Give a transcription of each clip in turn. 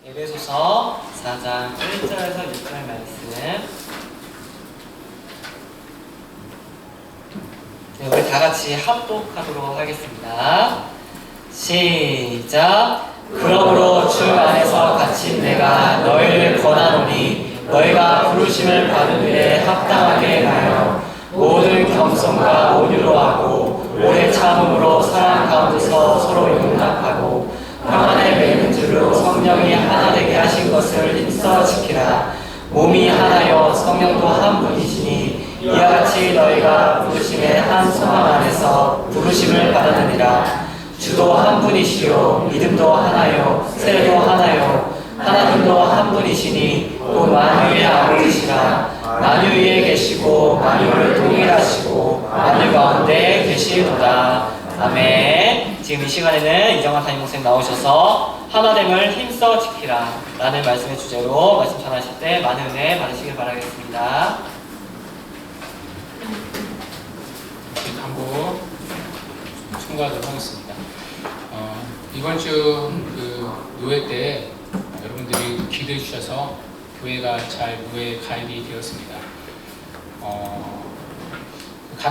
에베소서 4장 1절에서 6절 말씀. 네, 우리 다 같이 합독하도록 하겠습니다. 시작. 그러므로 주 안에서 갇힌 내가 너희를 권하노니 너희가 부르심을 받은 일에 합당하게 하여 모든 겸손과 온유로 하고 오래 참음으로 사랑 가운데서 서로 용납하고 평안에 매는 줄로 성령이 하나 되게 하신 것을 힘써 지키라. 몸이 하나여 성령도 한 분이시니 이와 같이 너희가 부르심의 한 소망 안에서 부르심을 받았느니라. 주도 한 분이시요 믿음도 하나요 세례도 하나요 하나님도 한 분이시니 또 만유의 아버지시라. 만유 위에 계시고 만유를 동일하시고 만유 가운데 계시도다. 아멘. 지금 이 시간에는 이정환 담임목사님 나오셔서 하나됨을 힘써 지키라 라는 말씀의 주제로 말씀 전하실 때 많은 은혜 받으시길 바라겠습니다. 광고 청구하도록 하겠습니다. 이번 주 노회 때 여러분들이 기도해 주셔서 교회가 잘 노회에 가입이 되었습니다.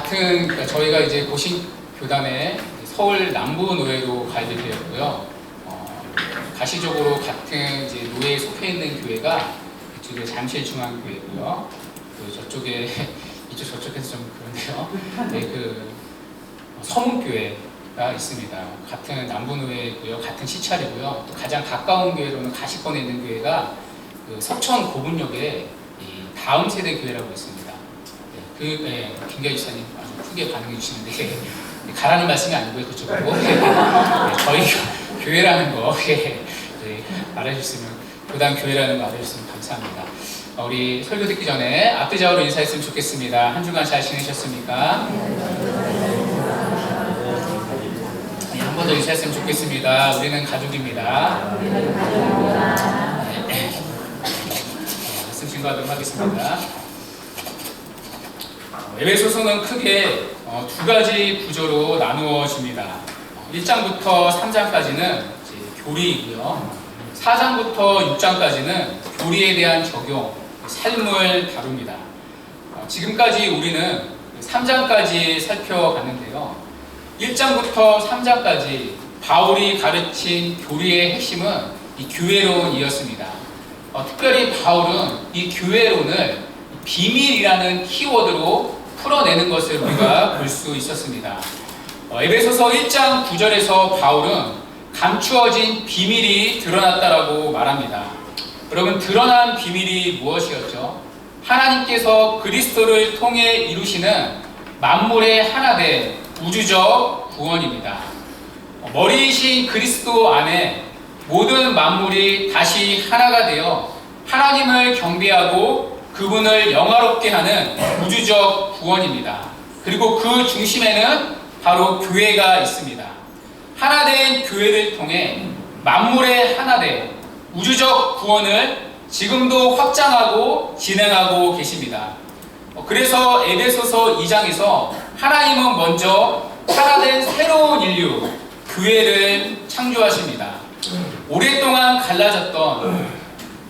그러니까 저희가 이제 고신 교단에 서울 남부 노회로 가입이 되었고요. 가시적으로 같은 이제 노회에 속해 있는 교회가 이쪽에 잠실중앙교회고요. 저쪽에 저쪽에서 좀 그런데요. 네, 서문교회가 있습니다. 같은 남부노회고요, 같은 시찰이고요. 또 가장 가까운 교회로는 가시권에 있는 교회가 석천 고분역에 다음 세대 교회라고 있습니다. 김경희 지사님 아주 크게 반응해 주시는데 가라는 말씀이 아니고요, 그쪽으로 저희 교회라는 거 말해주시면 교단 교회라는 거 알려주시면 감사합니다. 우리 설교 듣기 전에 앞뒤좌우로 인사했으면 좋겠습니다. 한 주간 잘 지내셨습니까? 네, 한 번 더 인사했으면 좋겠습니다. 우리는 가족입니다. 말씀 증거하도록 하겠습니다. 에베소서는 크게 두 가지 구조로 나누어집니다. 1장부터 3장까지는 교리이고요. 4장부터 6장까지는 교리에 대한 적용, 삶을 다룹니다. 지금까지 우리는 3장까지 살펴봤는데요. 1장부터 3장까지 바울이 가르친 교리의 핵심은 이 교회론이었습니다. 특별히 바울은 이 교회론을 비밀이라는 키워드로 풀어내는 것을 우리가 볼 수 있었습니다. 에베소서 1장 9절에서 바울은 감추어진 비밀이 드러났다라고 말합니다. 여러분, 드러난 비밀이 무엇이었죠? 하나님께서 그리스도를 통해 이루시는 만물의 하나된 우주적 구원입니다. 머리이신 그리스도 안에 모든 만물이 다시 하나가 되어 하나님을 경배하고 그분을 영화롭게 하는 우주적 구원입니다. 그리고 그 중심에는 바로 교회가 있습니다. 하나된 교회를 통해 만물의 하나된 우주적 구원을 지금도 확장하고 진행하고 계십니다. 그래서 에베소서 2장에서 하나님은 먼저 하나된 새로운 인류, 교회를 창조하십니다. 오랫동안 갈라졌던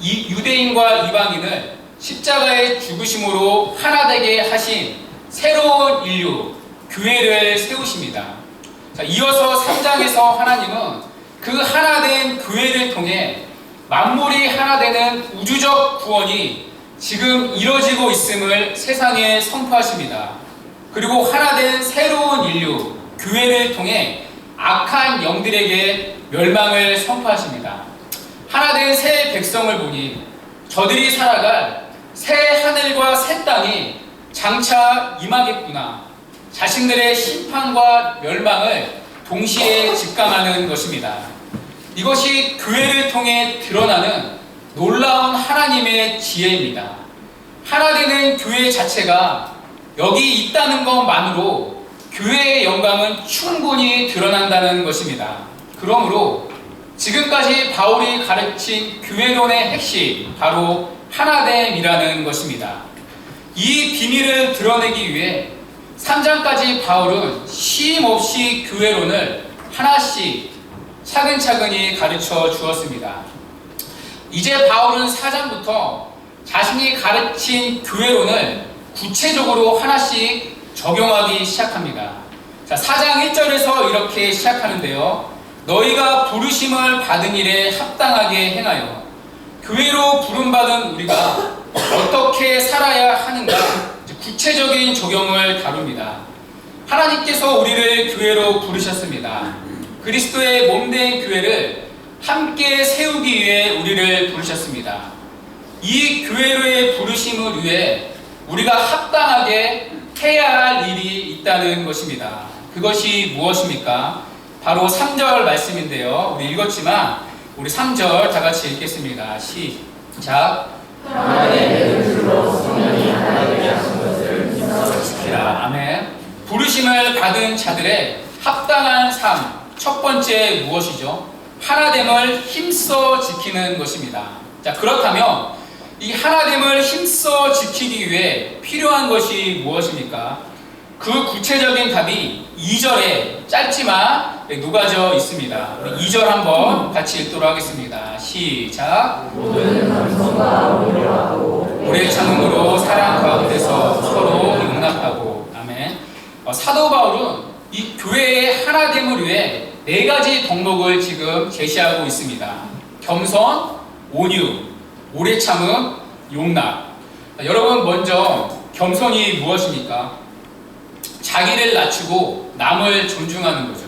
유대인과 이방인을 십자가의 죽으심으로 하나되게 하신 새로운 인류, 교회를 세우십니다. 이어서 3장에서 하나님은 그 하나된 교회를 통해 만물이 하나되는 우주적 구원이 지금 이뤄지고 있음을 세상에 선포하십니다. 그리고 하나된 새로운 인류, 교회를 통해 악한 영들에게 멸망을 선포하십니다. 하나된 새 백성을 보니 저들이 살아갈 새 하늘과 새 땅이 장차 임하겠구나. 자신들의 심판과 멸망을 동시에 직감하는 것입니다. 이것이 교회를 통해 드러나는 놀라운 하나님의 지혜입니다. 하나 되는 교회 자체가 여기 있다는 것만으로 교회의 영광은 충분히 드러난다는 것입니다. 그러므로 지금까지 바울이 가르친 교회론의 핵심, 바로 하나됨이라는 것입니다. 이 비밀을 드러내기 위해 3장까지 바울은 쉼없이 교회론을 하나씩 차근차근히 가르쳐 주었습니다. 이제 바울은 4장부터 자신이 가르친 교회론을 구체적으로 하나씩 적용하기 시작합니다. 자, 4장 1절에서 이렇게 시작하는데요. 너희가 부르심을 받은 일에 합당하게 행하여 교회로 부름받은 우리가 어떻게 살아야 하는가 구체적인 적용을 다룹니다. 하나님께서 우리를 교회로 부르셨습니다. 그리스도의 몸된 교회를 함께 세우기 위해 우리를 부르셨습니다. 이 교회로의 부르심을 위해 우리가 합당하게 해야 할 일이 있다는 것입니다. 그것이 무엇입니까? 바로 3절 말씀인데요. 우리 읽었지만 우리 3절 다 같이 읽겠습니다. 시작. 하나님의 뜻으로 성령이 하나님께 하신 것을 힘써 지키라. 아멘. 부르심을 받은 자들의 합당한 삶, 첫 번째 무엇이죠? 하나됨을 힘써 지키는 것입니다. 자, 그렇다면 이 하나됨을 힘써 지키기 위해 필요한 것이 무엇입니까? 그 구체적인 답이 2절에 짧지만 녹아져 있습니다. 우리 2절 한번 같이 읽도록 하겠습니다. 시작. 모든 감성과 온유하고 오래 참음으로 사랑 가운데서 서로 용납하고. 아멘. 사도 바울은 이 교회의 하나됨을 위해 4가지 덕목을 지금 제시하고 있습니다. 겸손, 온유, 오래 참음, 용납. 여러분, 먼저 겸손이 무엇입니까? 자기를 낮추고 남을 존중하는 거죠.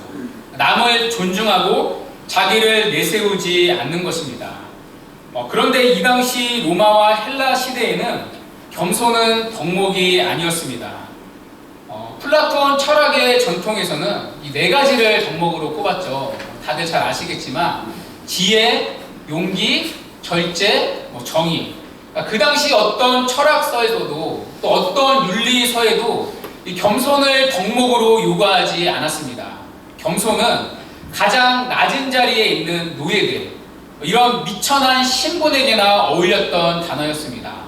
남을 존중하고 자기를 내세우지 않는 것입니다. 그런데 이 당시 로마와 헬라 시대에는 겸손은 덕목이 아니었습니다. 플라톤 철학의 전통에서는 이 4가지를 덕목으로 꼽았죠. 다들 잘 아시겠지만 지혜, 용기, 절제, 정의. 그 당시 어떤 철학서에서도 또 어떤 윤리서에도 이 겸손을 덕목으로 요구하지 않았습니다. 겸손은 가장 낮은 자리에 있는 노예들, 이런 미천한 신분에게나 어울렸던 단어였습니다.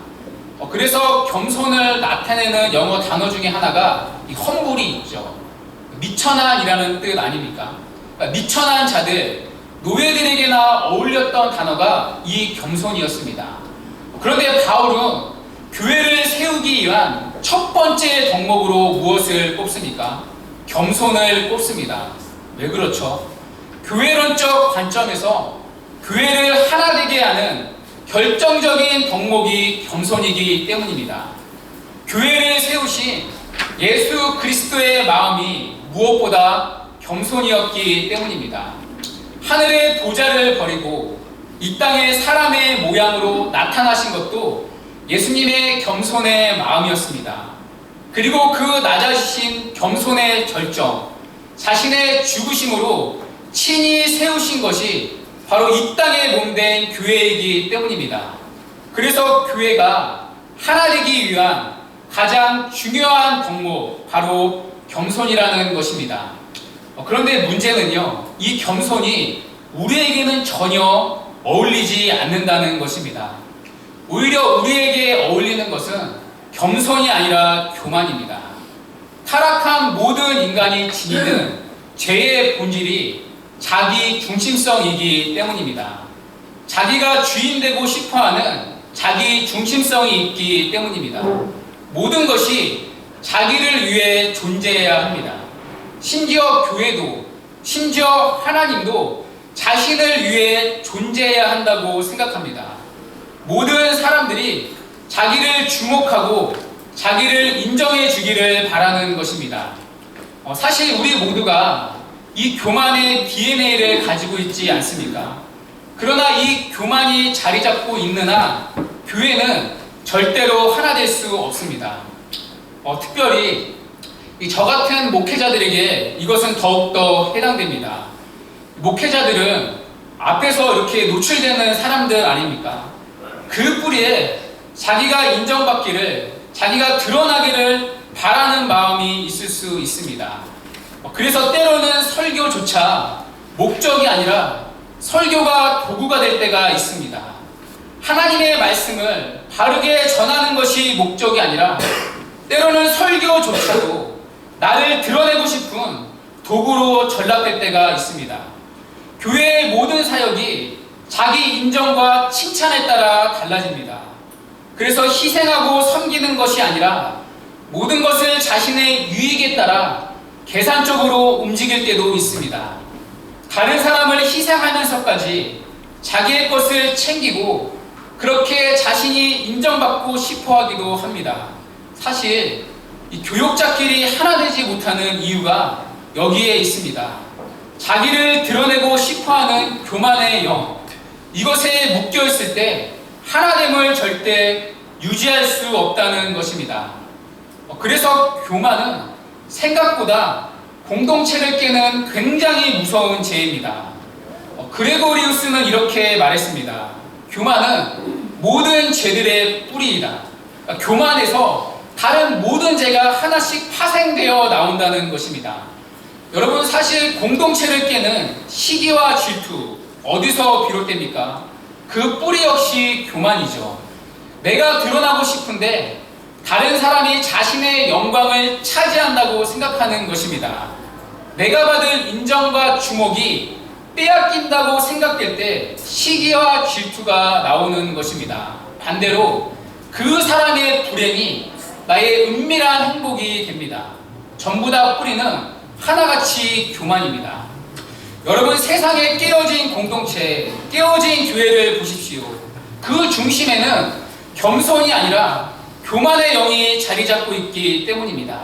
그래서 겸손을 나타내는 영어 단어 중에 하나가 이 험불이 있죠. 미천한이라는 뜻 아닙니까? 그러니까 미천한 자들, 노예들에게나 어울렸던 단어가 이 겸손이었습니다. 그런데 바울은 교회를 세우기 위한 첫 번째 덕목으로 무엇을 꼽습니까? 겸손을 꼽습니다. 왜 그렇죠? 교회론적 관점에서 교회를 하나 되게 하는 결정적인 덕목이 겸손이기 때문입니다. 교회를 세우신 예수 그리스도의 마음이 무엇보다 겸손이었기 때문입니다. 하늘의 보좌를 버리고 이 땅의 사람의 모양으로 나타나신 것도 예수님의 겸손의 마음이었습니다. 그리고 그 낮아지신 겸손의 절정, 자신의 죽으심으로 친히 세우신 것이 바로 이 땅에 몸된 교회이기 때문입니다. 그래서 교회가 하나 되기 위한 가장 중요한 덕목, 바로 겸손이라는 것입니다. 그런데 문제는요, 이 겸손이 우리에게는 전혀 어울리지 않는다는 것입니다. 오히려 우리에게 어울리는 것은 겸손이 아니라 교만입니다. 타락한 모든 인간이 지니는 죄의 본질이 자기 중심성이기 때문입니다. 자기가 주인 되고 싶어하는 자기 중심성이 있기 때문입니다. 모든 것이 자기를 위해 존재해야 합니다. 심지어 교회도, 심지어 하나님도 자신을 위해 존재해야 한다고 생각합니다. 모든 사람들이 자기를 주목하고 자기를 인정해 주기를 바라는 것입니다. 사실 우리 모두가 이 교만의 DNA를 가지고 있지 않습니까? 그러나 이 교만이 자리 잡고 있는 한 교회는 절대로 하나 될 수 없습니다. 특별히 저 같은 목회자들에게 이것은 더욱더 해당됩니다. 목회자들은 앞에서 이렇게 노출되는 사람들 아닙니까? 그 뿌리에 자기가 인정받기를, 자기가 드러나기를 바라는 마음이 있을 수 있습니다. 그래서 때로는 설교조차 목적이 아니라 설교가 도구가 될 때가 있습니다. 하나님의 말씀을 바르게 전하는 것이 목적이 아니라 때로는 설교조차도 나를 드러내고 싶은 도구로 전락될 때가 있습니다. 교회의 모든 사역이 자기 인정과 칭찬에 따라 달라집니다. 그래서 희생하고 섬기는 것이 아니라 모든 것을 자신의 유익에 따라 계산적으로 움직일 때도 있습니다. 다른 사람을 희생하면서까지 자기의 것을 챙기고 그렇게 자신이 인정받고 싶어 하기도 합니다. 사실 이 교역자끼리 하나 되지 못하는 이유가 여기에 있습니다. 자기를 드러내고 싶어하는 교만의 영, 이것에 묶여있을 때 하나됨을 절대 유지할 수 없다는 것입니다. 그래서 교만은 생각보다 공동체를 깨는 굉장히 무서운 죄입니다. 그레고리우스는 이렇게 말했습니다. 교만은 모든 죄들의 뿌리이다. 그러니까 교만에서 다른 모든 죄가 하나씩 파생되어 나온다는 것입니다. 여러분, 사실 공동체를 깨는 시기와 질투, 어디서 비롯됩니까? 그 뿌리 역시 교만이죠. 내가 드러나고 싶은데 다른 사람이 자신의 영광을 차지한다고 생각하는 것입니다. 내가 받을 인정과 주목이 빼앗긴다고 생각될 때 시기와 질투가 나오는 것입니다. 반대로 그 사람의 불행이 나의 은밀한 행복이 됩니다. 전부 다 뿌리는 하나같이 교만입니다. 여러분, 세상에 깨어진 공동체, 깨어진 교회를 보십시오. 그 중심에는 겸손이 아니라 교만의 영이 자리 잡고 있기 때문입니다.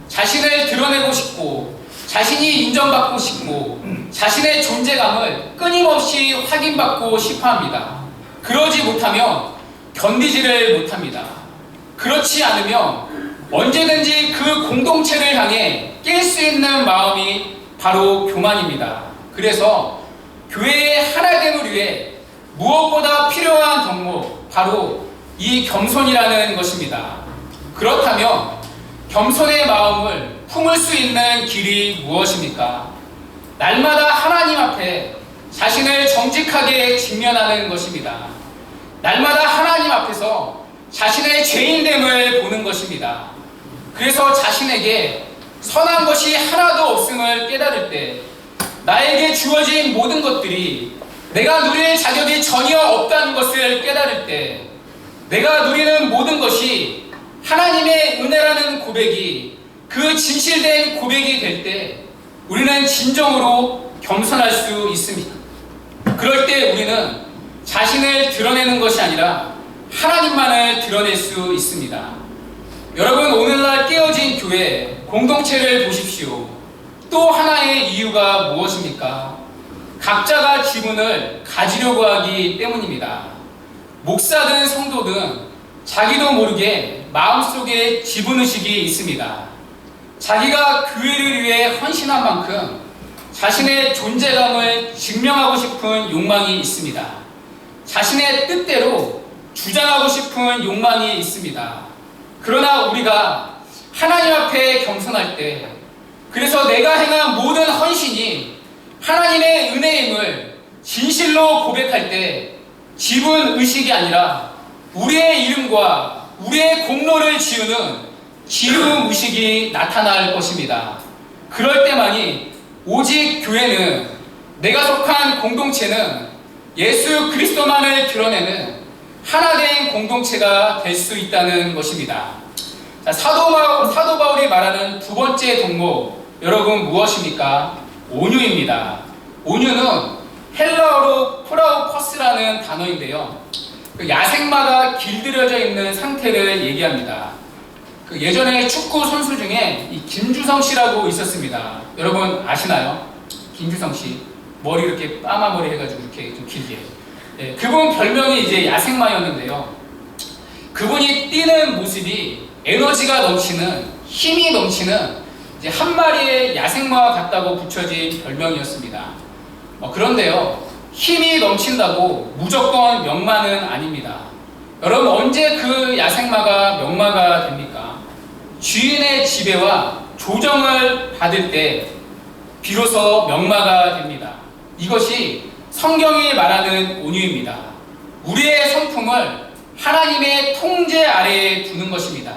자신을 드러내고 싶고 자신이 인정받고 싶고 자신의 존재감을 끊임없이 확인받고 싶어합니다. 그러지 못하면 견디지를 못합니다. 그렇지 않으면 언제든지 그 공동체를 향해 깰 수 있는 마음이 바로 교만입니다. 그래서 교회의 하나됨을 위해 무엇보다 필요한 덕목, 바로 이 겸손이라는 것입니다. 그렇다면 겸손의 마음을 품을 수 있는 길이 무엇입니까? 날마다 하나님 앞에 자신을 정직하게 직면하는 것입니다. 날마다 하나님 앞에서 자신의 죄인됨을 보는 것입니다. 그래서 자신에게 선한 것이 하나도 없음을 깨달을 때 나에게 주어진 모든 것들이 내가 누릴 자격이 전혀 없다는 것을 깨달을 때 내가 누리는 모든 것이 하나님의 은혜라는 고백이 그 진실된 고백이 될 때 우리는 진정으로 겸손할 수 있습니다. 그럴 때 우리는 자신을 드러내는 것이 아니라 하나님만을 드러낼 수 있습니다. 여러분, 오늘날 깨어진 교회 공동체를 보십시오. 또 하나의 이유가 무엇입니까? 각자가 지분을 가지려고 하기 때문입니다. 목사든 성도든 자기도 모르게 마음속에 지분의식이 있습니다. 자기가 교회를 위해 헌신한 만큼 자신의 존재감을 증명하고 싶은 욕망이 있습니다. 자신의 뜻대로 주장하고 싶은 욕망이 있습니다. 그러나 우리가 하나님 앞에 겸손할 때, 그래서 내가 행한 모든 헌신이 하나님의 은혜임을 진실로 고백할 때 지분의식이 아니라 우리의 이름과 우리의 공로를 지우는 기름의식이 나타날 것입니다. 그럴 때만이 오직 교회는, 내가 속한 공동체는 예수 그리스도만을 드러내는 하나된 공동체가 될 수 있다는 것입니다. 자, 사도 바울이 말하는 두 번째 덕목, 여러분 무엇입니까? 온유입니다. 온유는 헬라어로 프라우퍼스라는 단어인데요, 야생마가 길들여져 있는 상태를 얘기합니다. 예전에 축구 선수 중에 이 김주성 씨라고 있었습니다. 여러분 아시나요? 김주성 씨, 머리 이렇게 빠마머리 해가지고 이렇게 좀 길게. 네, 그분 별명이 이제 야생마였는데요. 그분이 뛰는 모습이 에너지가 넘치는, 힘이 넘치는 이제 한 마리의 야생마 같다고 붙여진 별명이었습니다. 그런데요, 힘이 넘친다고 무조건 명마는 아닙니다. 여러분, 언제 그 야생마가 명마가 됩니까? 주인의 지배와 조정을 받을 때 비로소 명마가 됩니다. 이것이 성경이 말하는 온유입니다. 우리의 성품을 하나님의 통제 아래에 두는 것입니다.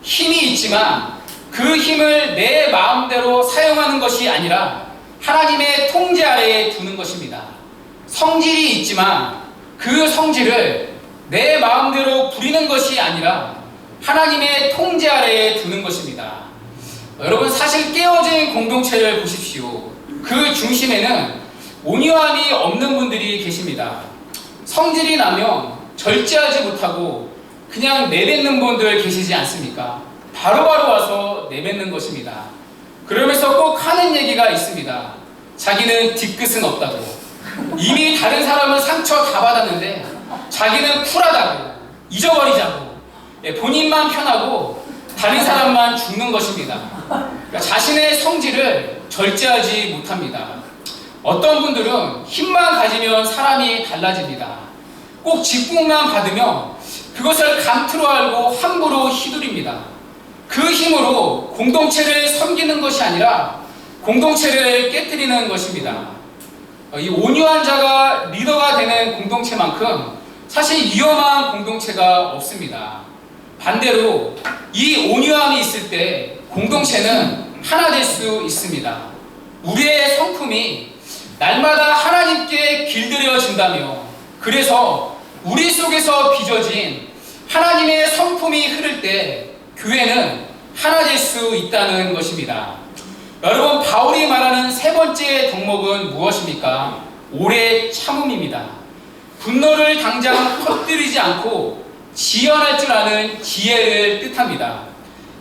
힘이 있지만 그 힘을 내 마음대로 사용하는 것이 아니라 하나님의 통제 아래에 두는 것입니다. 성질이 있지만 그 성질을 내 마음대로 부리는 것이 아니라 하나님의 통제 아래에 두는 것입니다. 여러분, 사실 깨어진 공동체를 보십시오. 그 중심에는 온유함이 없는 분들이 계십니다. 성질이 나면 절제하지 못하고 그냥 내뱉는 분들 계시지 않습니까? 바로바로 와서 내뱉는 것입니다. 그러면서 꼭 하는 얘기가 있습니다. 자기는 뒤끝은 없다고. 이미 다른 사람은 상처 다 받았는데 자기는 쿨하다고, 잊어버리자고, 본인만 편하고 다른 사람만 죽는 것입니다. 그러니까 자신의 성질을 절제하지 못합니다. 어떤 분들은 힘만 가지면 사람이 달라집니다. 꼭 직분만 받으면 그것을 감투로 알고 함부로 휘두릅니다. 그 힘으로 공동체를 섬기는 것이 아니라 공동체를 깨뜨리는 것입니다. 이 온유한 자가 리더가 되는 공동체만큼 사실 위험한 공동체가 없습니다. 반대로 이 온유함이 있을 때 공동체는 하나 될 수 있습니다. 우리의 성품이 날마다 하나님께 길들여진다며, 그래서 우리 속에서 빚어진 하나님의 성품이 흐를 때 교회는 하나 될 수 있다는 것입니다. 여러분, 바울이 말하는 세 번째 덕목은 무엇입니까? 오래 참음입니다. 분노를 당장 터뜨리지 않고 지연할 줄 아는 지혜를 뜻합니다.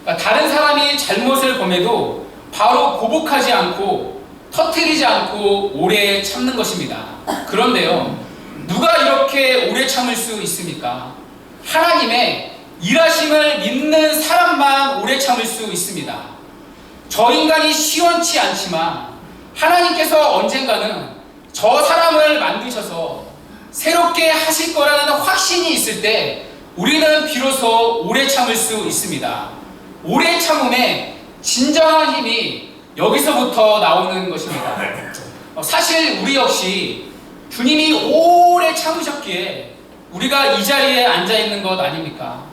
그러니까 다른 사람이 잘못을 범해도 바로 보복하지 않고 터뜨리지 않고 오래 참는 것입니다. 그런데요, 누가 이렇게 오래 참을 수 있습니까? 하나님의 일하심을 믿는 사람만 오래 참을 수 있습니다. 저 인간이 시원치 않지만 하나님께서 언젠가는 저 사람을 만드셔서 새롭게 하실 거라는 확신이 있을 때 우리는 비로소 오래 참을 수 있습니다. 오래 참음의 진정한 힘이 여기서부터 나오는 것입니다. 사실 우리 역시 주님이 오래 참으셨기에 우리가 이 자리에 앉아 있는 것 아닙니까?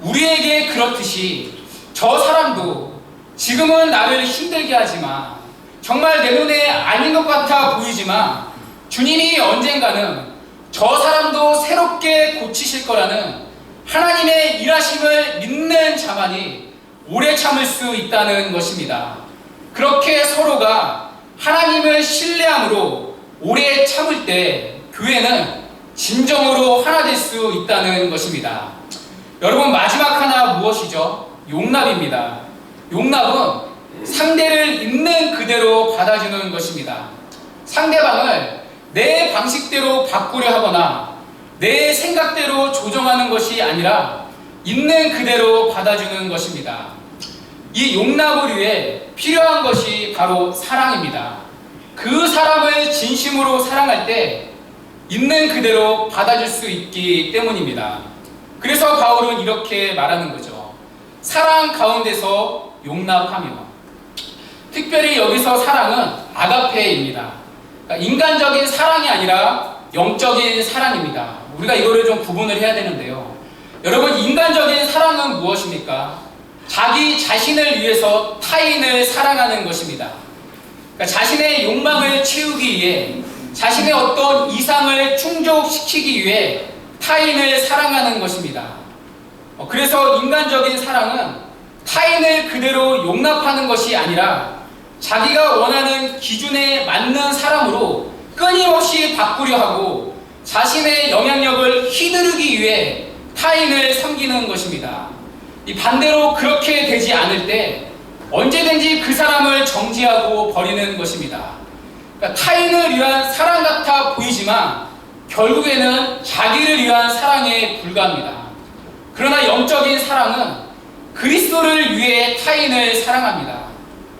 우리에게 그렇듯이 저 사람도 지금은 나를 힘들게 하지만, 정말 내 눈에 아닌 것 같아 보이지만 주님이 언젠가는 저 사람도 새롭게 고치실 거라는 하나님의 일하심을 믿는 자만이 오래 참을 수 있다는 것입니다. 그렇게 서로가 하나님을 신뢰함으로 오래 참을 때 교회는 진정으로 하나 될 수 있다는 것입니다. 여러분, 마지막 하나 무엇이죠? 용납입니다. 용납은 상대를 있는 그대로 받아주는 것입니다. 상대방을 내 방식대로 바꾸려 하거나 내 생각대로 조정하는 것이 아니라 있는 그대로 받아주는 것입니다. 이 용납을 위해 필요한 것이 바로 사랑입니다. 그 사람을 진심으로 사랑할 때 있는 그대로 받아줄 수 있기 때문입니다. 그래서 바울은 이렇게 말하는 거죠. 사랑 가운데서 용납하며. 특별히 여기서 사랑은 아가페입니다. 그러니까 인간적인 사랑이 아니라 영적인 사랑입니다. 우리가 이거를 좀 구분을 해야 되는데요. 여러분, 인간적인 사랑은 무엇입니까? 자기 자신을 위해서 타인을 사랑하는 것입니다. 그러니까 자신의 욕망을 채우기 위해, 자신의 어떤 이상을 충족시키기 위해 타인을 사랑하는 것입니다. 그래서 인간적인 사랑은 타인을 그대로 용납하는 것이 아니라 자기가 원하는 기준에 맞는 사람으로 끊임없이 바꾸려 하고 자신의 영향력을 휘두르기 위해 타인을 섬기는 것입니다. 이 반대로 그렇게 되지 않을 때 언제든지 그 사람을 정지하고 버리는 것입니다. 그러니까 타인을 위한 사랑 같아 보이지만 결국에는 자기를 위한 사랑에 불과합니다. 그러나 영적인 사랑은 그리스도를 위해 타인을 사랑합니다.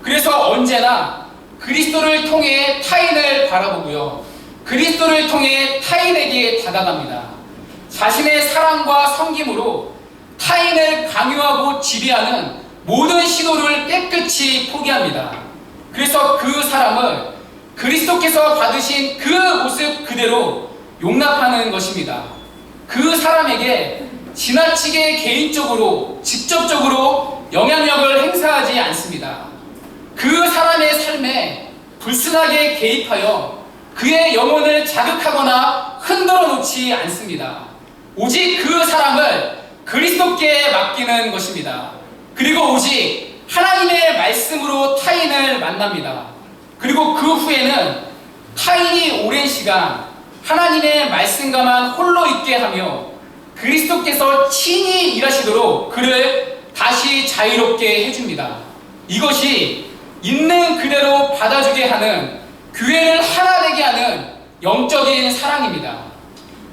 그래서 언제나 그리스도를 통해 타인을 바라보고요, 그리스도를 통해 타인에게 다가갑니다. 자신의 사랑과 섬김으로 타인을 강요하고 지배하는 모든 시도를 깨끗이 포기합니다. 그래서 그 사람을 그리스도께서 받으신 그 모습 그대로 용납하는 것입니다. 그 사람에게 지나치게 개인적으로, 직접적으로 영향력을 행사하지 않습니다. 그 사람의 삶에 불순하게 개입하여 그의 영혼을 자극하거나 흔들어 놓지 않습니다. 오직 그 사람을 그리스도께 맡기는 것입니다. 그리고 오직 하나님의 말씀으로 타인을 만납니다. 그리고 그 후에는 타인이 오랜 시간 하나님의 말씀과만 홀로 있게 하며 그리스도께서 친히 일하시도록 그를 다시 자유롭게 해줍니다. 이것이 있는 그대로 받아주게 하는, 교회를 하나 되게 하는 영적인 사랑입니다.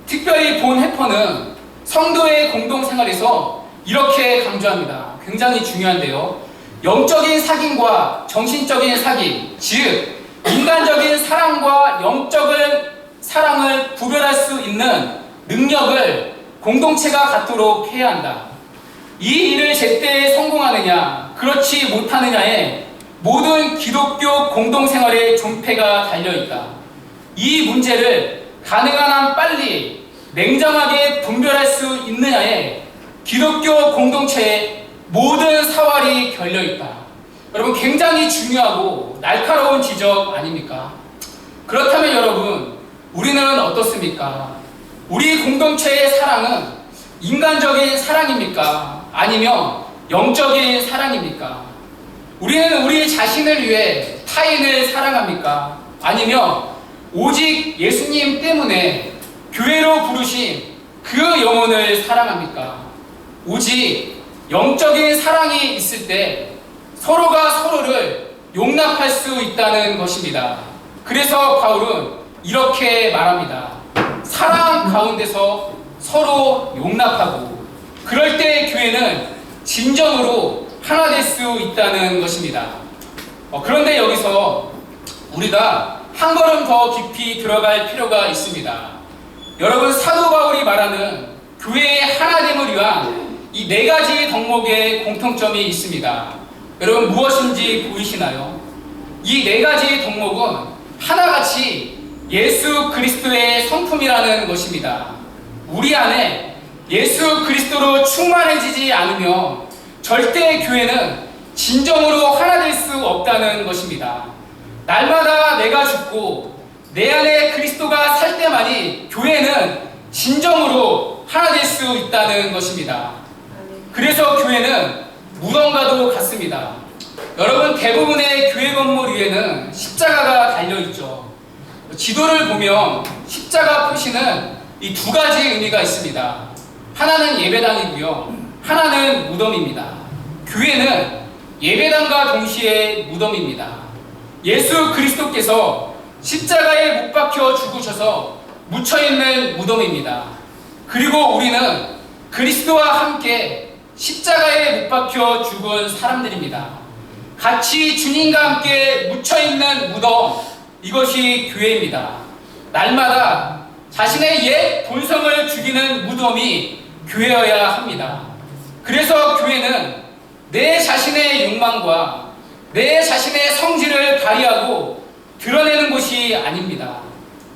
특별히 본 해퍼는 성도의 공동생활에서 이렇게 강조합니다. 굉장히 중요한데요. 영적인 사귐과 정신적인 사귐, 즉 인간적인 사랑과 영적인 사랑을 구별할 수 있는 능력을 공동체가 갖도록 해야 한다. 이 일을 제때 성공하느냐, 그렇지 못하느냐에 모든 기독교 공동생활의 존폐가 달려있다. 이 문제를 가능한 한 빨리 냉정하게 분별할 수 있느냐에 기독교 공동체의 모든 사활이 결려있다. 여러분, 굉장히 중요하고 날카로운 지적 아닙니까? 그렇다면 여러분, 우리는 어떻습니까? 우리 공동체의 사랑은 인간적인 사랑입니까? 아니면 영적인 사랑입니까? 우리는 우리 자신을 위해 타인을 사랑합니까? 아니면 오직 예수님 때문에 교회로 부르신 그 영혼을 사랑합니까? 오직 영적인 사랑이 있을 때 서로가 서로를 용납할 수 있다는 것입니다. 그래서 바울은 이렇게 말합니다. 사랑 가운데서 서로 용납하고, 그럴 때 교회는 진정으로 하나 될 수 있다는 것입니다. 그런데 여기서 우리가 한 걸음 더 깊이 들어갈 필요가 있습니다. 여러분, 사도 바울이 말하는 교회의 하나됨을 위한 이 네 가지 덕목의 공통점이 있습니다. 여러분, 무엇인지 보이시나요? 이 네 가지 덕목은 하나같이 예수 그리스도의 성품이라는 것입니다. 우리 안에 예수 그리스도로 충만해지지 않으면 절대 교회는 진정으로 하나 될 수 없다는 것입니다. 날마다 내가 죽고 내 안에 그리스도가 살 때만이 교회는 진정으로 하나 될 수 있다는 것입니다. 그래서 교회는 무덤과도 같습니다. 여러분, 대부분의 교회 건물 위에는 십자가가 달려있죠. 지도를 보면 십자가 표시는 이 두 가지 의미가 있습니다. 하나는 예배당이고요, 하나는 무덤입니다. 교회는 예배당과 동시에 무덤입니다. 예수 그리스도께서 십자가에 못 박혀 죽으셔서 묻혀있는 무덤입니다. 그리고 우리는 그리스도와 함께 십자가에 못 박혀 죽은 사람들입니다. 같이 주님과 함께 묻혀있는 무덤, 이것이 교회입니다. 날마다 자신의 옛 본성을 죽이는 무덤이 교회여야 합니다. 그래서 교회는 내 자신의 욕망과 내 자신의 성질을 발휘하고 드러내는 곳이 아닙니다.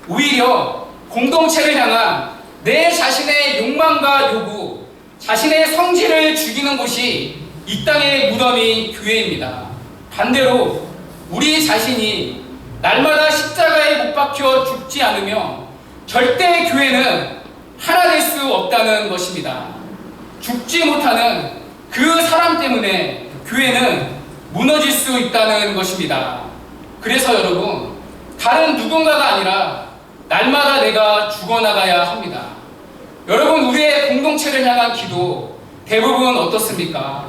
오히려 공동체를 향한 내 자신의 욕망과 요구, 자신의 성질을 죽이는 곳이 이 땅의 무덤이 교회입니다. 반대로 우리 자신이 날마다 십자가에 못 박혀 죽지 않으면 절대 교회는 하나 될 수 없다는 것입니다. 죽지 못하는 그 사람 때문에 교회는 무너질 수 있다는 것입니다. 그래서 여러분, 다른 누군가가 아니라 날마다 내가 죽어나가야 합니다. 여러분, 우리의 공동체를 향한 기도 대부분 어떻습니까?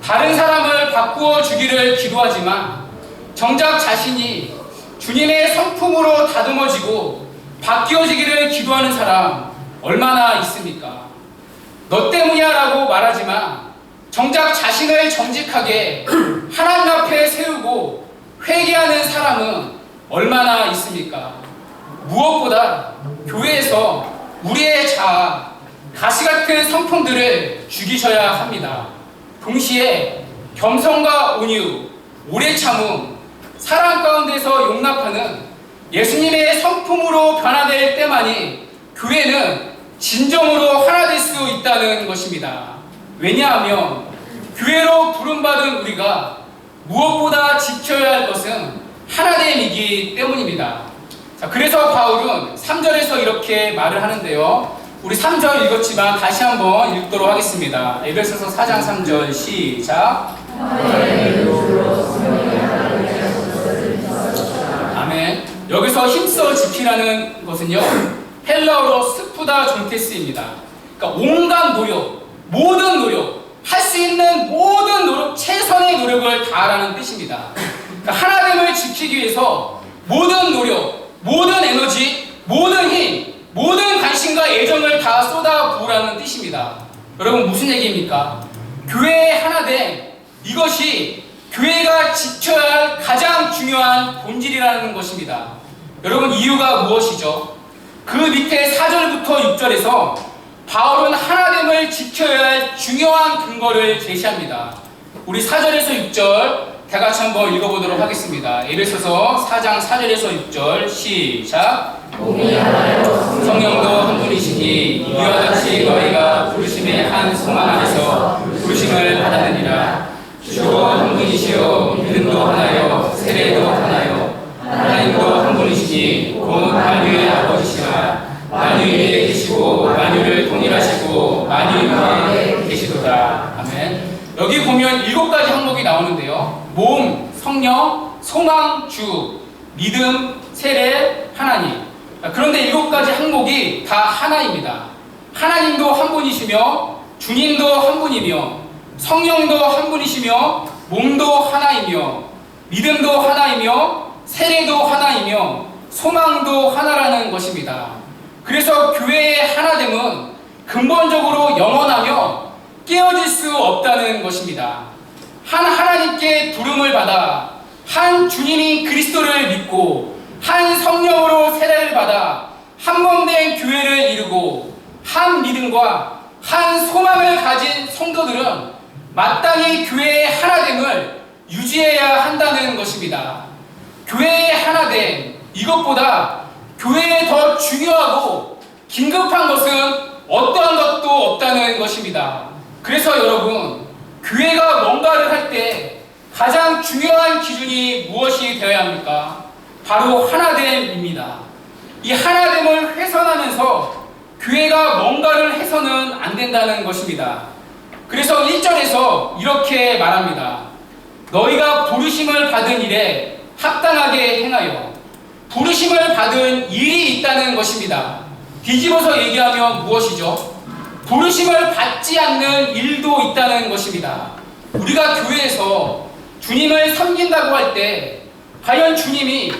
다른 사람을 바꾸어 주기를 기도하지만 정작 자신이 주님의 성품으로 다듬어지고 바뀌어지기를 기도하는 사람 얼마나 있습니까? 너 때문이야 라고 말하지만 정작 자신을 정직하게 하나님 앞에 세우고 회개하는 사람은 얼마나 있습니까? 무엇보다 교회에서 우리의 자아, 가시같은 성품들을 죽이셔야 합니다. 동시에 겸손과 온유, 오래 참음, 사랑 가운데서 용납하는 예수님의 성품으로 변화될 때만이 교회는 진정으로 하나 될 수 있다는 것입니다. 왜냐하면 교회로 부름받은 우리가 무엇보다 지켜야 할 것은 하나됨이기 때문입니다. 자, 그래서 바울은 3절에서 이렇게 말을 하는데요. 우리 3절 읽었지만 다시 한번 읽도록 하겠습니다. 에베소서 4장 3절 시작. 아멘. 여기서 힘써 지키라는 것은요, 헬라어로 스푸다 존테스입니다. 그러니까 온갖 노력, 모든 노력, 할 수 있는 모든 노력, 최선의 노력을 다하라는 뜻입니다. 그러니까 하나님을 지키기 위해서 모든 노력, 모든 에너지, 모든 힘, 모든 관심과 애정을 다 쏟아부으라는 뜻입니다. 여러분, 무슨 얘기입니까? 교회의 하나됨, 이것이 교회가 지켜야 할 가장 중요한 본질이라는 것입니다. 여러분, 이유가 무엇이죠? 그 밑에 4절부터 6절에서 바울은 하나됨을 지켜야 할 중요한 근거를 제시합니다. 우리 4절에서 6절 다 같이 한번 읽어보도록 하겠습니다. 에베소서 4장 4절에서 6절 시작. 성령도 한 분이시니 이와 같이 너희가 부르심의 한 소망 안에서 부르심을 받았느니라. 주도 한 분이시요 믿음도 하나요 세례도 하나요 하나님도 한 분이시니 곧 만유의 아버지시라. 만유 위에 계시고 만유를 통일하시고 만유 위에 계시도다. 아멘. 여기 보면 7가지 항목이 나오는데요. 몸, 성령, 소망, 주, 믿음, 세례, 하나님. 그런데 7가지 항목이 다 하나입니다. 하나님도 한 분이시며 주님도 한 분이며 성령도 한 분이시며 몸도 하나이며 믿음도 하나이며 세례도 하나이며 소망도 하나라는 것입니다. 그래서 교회의 하나됨은 근본적으로 영원하며 깨어질 수 없다는 것입니다. 한 하나님께 부름을 받아 한 주님이 그리스도를 믿고 한 성령으로 세례를 받아 한 몸 된 교회를 이루고 한 믿음과 한 소망을 가진 성도들은 마땅히 교회의 하나됨을 유지해야 한다는 것입니다. 교회의 하나됨, 이것보다 교회에 더 중요하고 긴급한 것은 어떠한 것도 없다는 것입니다. 그래서 여러분, 교회가 뭔가를 할 때 가장 중요한 기준이 무엇이 되어야 합니까? 바로 하나됨입니다. 이 하나됨을 훼손하면서 교회가 뭔가를 해서는 안 된다는 것입니다. 그래서 1절에서 이렇게 말합니다. 너희가 부르심을 받은 일에 합당하게 행하여. 부르심을 받은 일이 있다는 것입니다. 뒤집어서 얘기하면 무엇이죠? 부르심을 받지 않는 일도 있다는 것입니다. 우리가 교회에서 주님을 섬긴다고 할 때 과연 주님이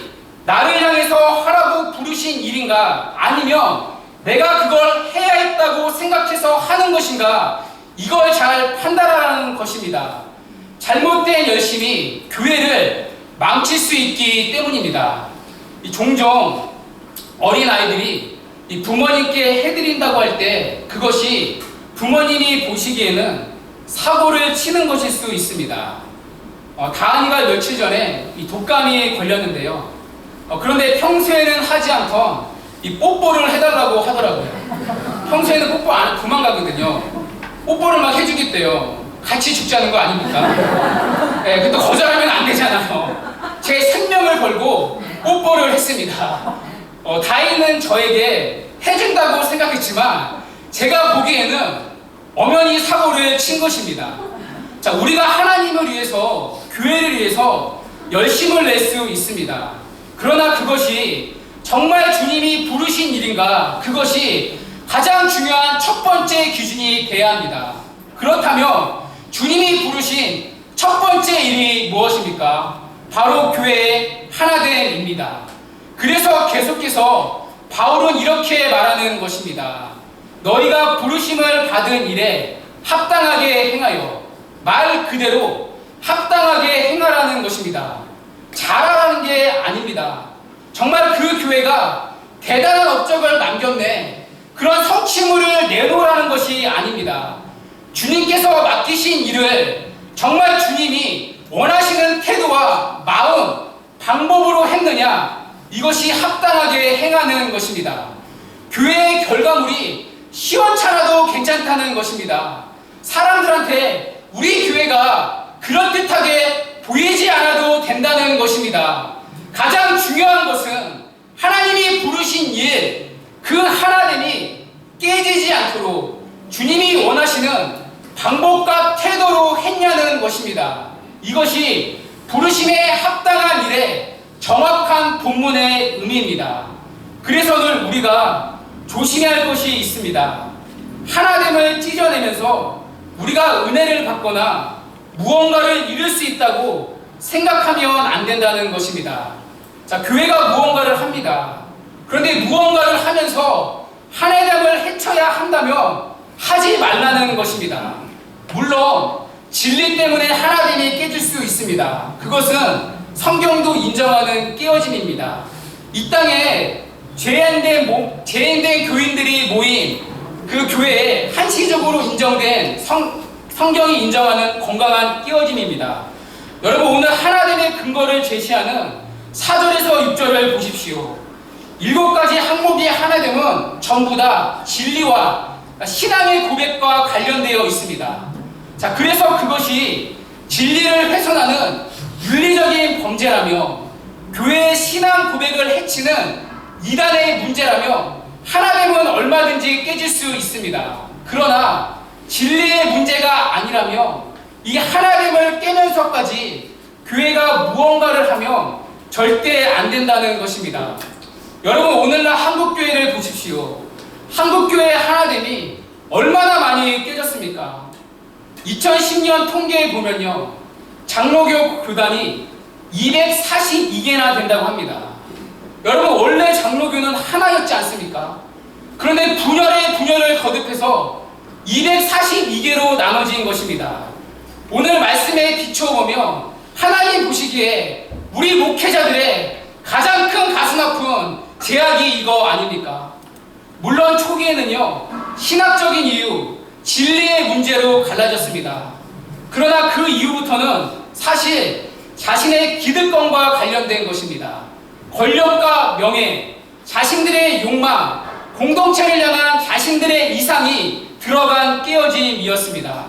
나를 향해서 하라고 부르신 일인가? 아니면 내가 그걸 해야 했다고 생각해서 하는 것인가? 이걸 잘 판단하라는 것입니다. 잘못된 열심이 교회를 망칠 수 있기 때문입니다. 종종 어린아이들이 부모님께 해드린다고 할 때 그것이 부모님이 보시기에는 사고를 치는 것일 수 있습니다. 다은이가 며칠 전에 독감이 걸렸는데요. 그런데 평소에는 하지 않던 뽀뽀를 해달라고 하더라고요. 평소에는 뽀뽀 안 하고 도망가거든요. 뽀뽀를 막 해주겠대요. 같이 죽자는 거 아닙니까? 네, 근데 거절하면 안 되잖아요. 제 생명을 걸고 뽀뽀를 했습니다. 다행히는 저에게 해준다고 생각했지만 제가 보기에는 엄연히 사고를 친 것입니다. 자, 우리가 하나님을 위해서, 교회를 위해서 열심을 낼 수 있습니다. 그러나 그것이 정말 주님이 부르신 일인가? 그것이 가장 중요한 첫 번째 기준이 돼야 합니다. 그렇다면 주님이 부르신 첫 번째 일이 무엇입니까? 바로 교회의 하나됨입니다. 그래서 계속해서 바울은 이렇게 말하는 것입니다. 너희가 부르심을 받은 일에 합당하게 행하여. 말 그대로 합당하게 행하라는 것입니다. 잘하라는 게 아닙니다. 정말 그 교회가 대단한 업적을 남겼네, 그런 성취물을 내놓으라는 것이 아닙니다. 주님께서 맡기신 일을 정말 주님이 원하시는 태도와 마음, 방법으로 했느냐, 이것이 합당하게 행하는 것입니다. 교회의 결과물이 시원찮아도 괜찮다는 것입니다. 사람들한테 우리 교회가 그럴듯하게 보이지 않아도 된다는 것입니다. 가장 중요한 것은 하나님이 부르신 일, 그 하나됨이 깨지지 않도록 주님이 원하시는 방법과 태도로 했냐는 것입니다. 이것이 부르심에 합당한 일의 정확한 본문의 의미입니다. 그래서 오늘 우리가 조심해야 할 것이 있습니다. 하나됨을 찢어내면서 우리가 은혜를 받거나 무언가를 이룰 수 있다고 생각하면 안 된다는 것입니다. 자, 교회가 무언가를 합니다. 그런데 무언가를 하면서 하나됨을 해쳐야 한다면 하지 말라는 것입니다. 물론 진리 때문에 하나됨이 깨질 수 있습니다. 그것은 성경도 인정하는 깨어짐입니다. 이 땅에 죄인된 교인들이 모인 그 교회에 한시적으로 인정된 성경이 인정하는 건강한 깨어짐입니다. 여러분, 오늘 하나됨의 근거를 제시하는 4절에서 6절을 보십시오. 7가지 항목의 하나됨은 전부 다 진리와 신앙의 고백과 관련되어 있습니다. 자, 그래서 그것이 진리를 훼손하는 윤리적인 범죄라며 교회의 신앙 고백을 해치는 이단의 문제라며 하나됨은 얼마든지 깨질 수 있습니다. 그러나 진리의 문제가 아니라며 이 하나됨을 깨면서까지 교회가 무언가를 하면 절대 안 된다는 것입니다. 여러분, 오늘날 한국교회를 보십시오. 한국교회의 하나됨이 얼마나 많이 깨졌습니까? 2010년 통계에 보면요, 장로교 교단이 242개나 된다고 합니다. 여러분, 원래 장로교는 하나였지 않습니까? 그런데 분열을 거듭해서 242개로 나눠진 것입니다. 오늘 말씀에 비춰보면 하나님 보시기에 우리 목회자들의 가장 큰 가슴 아픈 제약이 이거 아닙니까? 물론 초기에는요, 신학적인 이유, 진리의 문제로 갈라졌습니다. 그러나 그 이후부터는 사실 자신의 기득권과 관련된 것입니다. 권력과 명예, 자신들의 욕망, 공동체를 향한 자신들의 이상이 들어간 깨어짐이었습니다.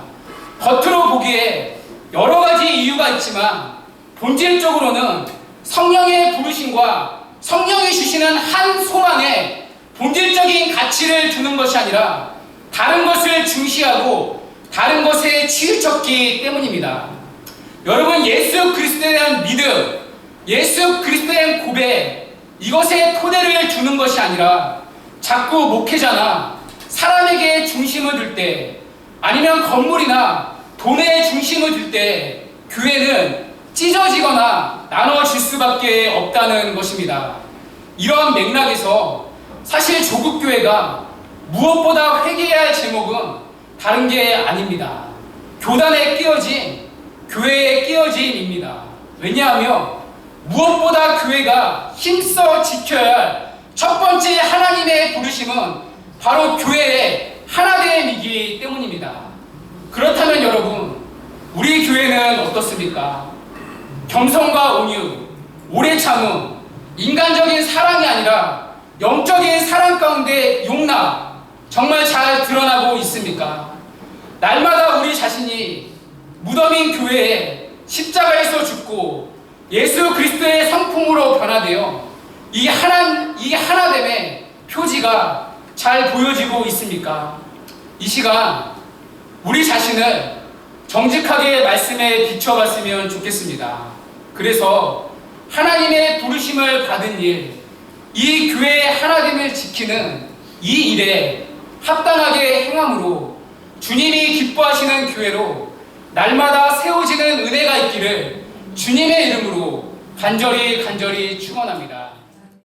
겉으로 보기에 여러 가지 이유가 있지만 본질적으로는 성령의 부르심과 성령이 주시는 한 소망에 본질적인 가치를 두는 것이 아니라 다른 것을 중시하고 다른 것에 치우쳤기 때문입니다. 여러분, 예수 그리스도에 대한 믿음, 예수 그리스도에 대한 고백, 이것에 토대를 두는 것이 아니라 자꾸 목회자나 사람에게 중심을 둘 때, 아니면 건물이나 돈에 중심을 둘 때 교회는 찢어지거나 나눠질 수밖에 없다는 것입니다. 이러한 맥락에서 사실 조국교회가 무엇보다 회개해야 할 제목은 다른 게 아닙니다. 교단의 깨어짐, 교회의 깨어짐입니다. 왜냐하면 무엇보다 교회가 힘써 지켜야 할 첫 번째 하나님의 부르심은 바로 교회의 하나됨이기 때문입니다. 그렇다면 여러분, 우리 교회는 어떻습니까? 겸손과 온유, 오래 참음, 인간적인 사랑이 아니라 영적인 사랑 가운데 용납, 정말 잘 드러나고 있습니까? 날마다 우리 자신이 무덤인 교회에 십자가에서 죽고 예수 그리스도의 성품으로 변화되어 이 하나됨의 표지가 잘 보여지고 있습니까? 이 시간 우리 자신을 정직하게 말씀에 비춰봤으면 좋겠습니다. 그래서 하나님의 부르심을 받은 일, 이 교회의 하나됨을 지키는 이 일에 합당하게 행함으로 주님이 기뻐하시는 교회로 날마다 세워지는 은혜가 있기를 주님의 이름으로 간절히 축원합니다.